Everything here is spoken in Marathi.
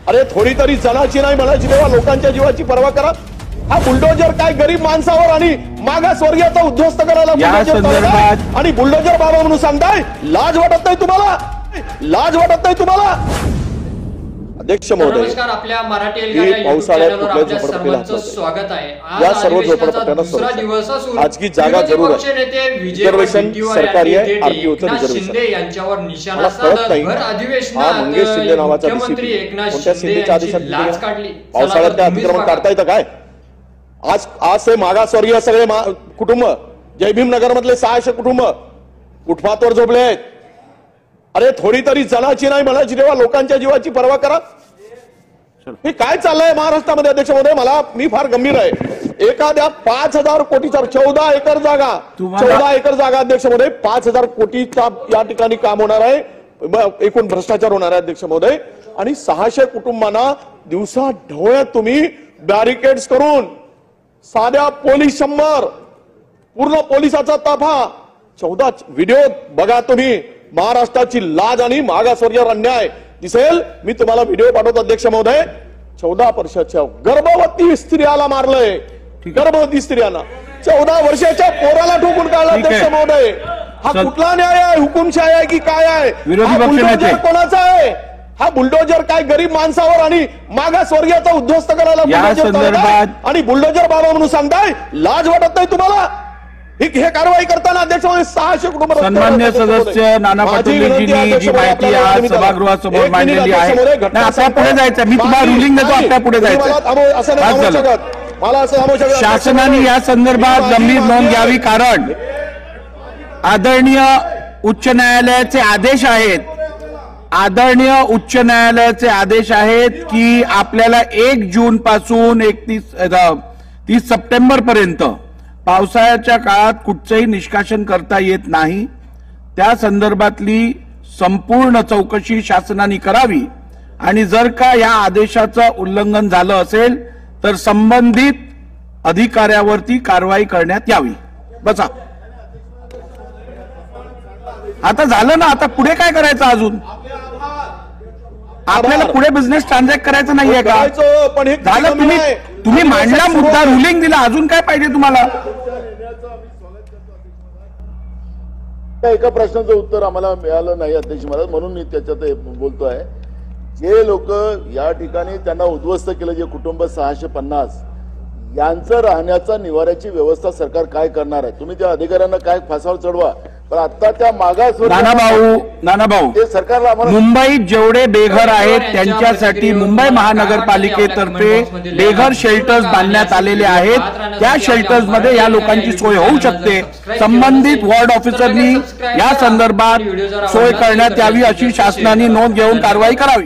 अरे थोडी तरी जनाची नाही मनाची देवा, लोकांच्या जीवाची पर्वा करा। हा बुलडोजर काय गरीब माणसावर आणि मागासवर्गीयाचा उद्ध्वस्त करायला आणि बुलडोजर बाबा म्हणून सांगताय, लाज वाटत नाही तुम्हाला? लाज वाटत नाही तुम्हाला? अध्यक्ष महोदय, नमस्कार, आपल्या मराठी एल्गार पावसाळ्यात आपल्या सर्वांचं स्वागत आहे। या सर्व झोपडपट्ट्यांना खाजगी जागा जरूर आहे, रिझर्वेशन सरकारी आहे, आरटीओचं रिझर्वेशन यांच्यावर निशाणा साधत भर अधिवेशनात मुख्यमंत्री एकनाथ शिंदे यांची लाच काढली। पावसाळ्यात अतिक्रमण काढता येतं काय? आज हे मागासवर्गीय सगळे कुटुंब, जयभीम नगर मधले 600 कुटुंब फुटपाथवर झोपले आहेत। अरे थोडी तरी जनाची नाही मनाची देवा, लोकांच्या जीवाची पर्वा करा। हे काय चाललंय महाराष्ट्रामध्ये? अध्यक्ष महोदय, मी फार गंभीर आहे। एखाद्या 5000 कोटीचा 14 एकर जागा, 14 एकर जागा अध्यक्ष महोदय, 5000 कोटीचा या ठिकाणी काम होणार आहे, एकूण भ्रष्टाचार होणार आहे अध्यक्ष महोदय। आणि 600 कुटुंबांना दिवसा ढवळ्यात तुम्ही बॅरिकेड्स करून, साध्या पोलीस 100, पूर्ण पोलिसाचा ताफा, 14 व्हिडिओ बघा तुम्ही। महाराष्ट्राची लाज आणि मागासवर्गीयावर अन्याय दिसेल। मी तुम्हाला व्हिडिओ पाठवतो अध्यक्ष महोदय। 14 वर्षाच्या गर्भवती स्त्रियाला मारलंय, गर्भवती स्त्रियांना, 14 वर्षाच्या पोराला ठोकून काढलं अध्यक्ष महोदय। हा कुठला न्याय आहे? हुकुमशाही आहे की काय आहे? बुलडोजर कोणाचा आहे? हा बुलडोजर काय गरीब माणसावर आणि मागासवर्गीयाचा उद्ध्वस्त करायला आणि बुलडोजर बाबा म्हणून सांगताय, लाज वाटत नाही तुम्हाला? ही कारवाई करताना अध्यक्ष महोदय 600 कुटुंब। सन्मान्य सदस्य नाना पाटोलेजींनी जी माहिती आज सभागृहासमोर मांडलेली आहे, आता पुढे जायचं, मी तुम्हाला रुलिंग देतो, आपल्या पुढे जायचं। शासनाने या संदर्भात गंभीर नोंद घ्यावी, कारण आदरणीय उच्च न्यायालयाचे आदेश आहेत, आदरणीय उच्च न्यायालयाचे आदेश आहेत की आपल्याला 1 जून पासून 30 सप्टेंबर पर्यंत पावसाळ्याच्या काळात कुठचंही निष्कासन करता येत नाही। त्या संदर्भातली संपूर्ण चौकशी शासनाने करावी आणि जर का या आदेशाचं उल्लंघन झालं असेल तर संबंधित अधिकाऱ्यावरती कारवाई करण्यात यावी। बसा, आता झालं ना, आता पुढे काय करायचं? अजून आपल्याला पुढे बिझनेस ट्रान्झॅक्ट करायचं नाहीये का? झालं, तुम्ही मांडला मुद्दा, रुलिंग दिला, अजून काय पाहिजे तुम्हाला? एका प्रश्नाचं उत्तर आम्हाला मिळालं नाही अध्यक्ष महाराज, म्हणून मी त्याच्यात बोलतोय। जे लोक या ठिकाणी त्यांना उद्ध्वस्त केलं, जे कुटुंब 650 यांचं राहण्याचा निवाऱ्याची व्यवस्था सरकार काय करणार आहे? तुम्ही त्या अधिकाऱ्यांना काय फासावर चढवा, पण आता त्या नाना भाऊ ते सरकारला मुंबईत जेवढे बेघर आहेत त्यांच्यासाठी मुंबई महानगरपालिकेतर्फे बेघर शेल्टर्स बांधण्यात आलेले आहेत। त्या शेल्टर्स मध्ये या लोकांची सोय होऊ शकते। संबंधित वॉर्ड ऑफिसरनी या संदर्भात सोय करण्यात यावी अशी शासनाने नोंद घेऊन कारवाई करावी।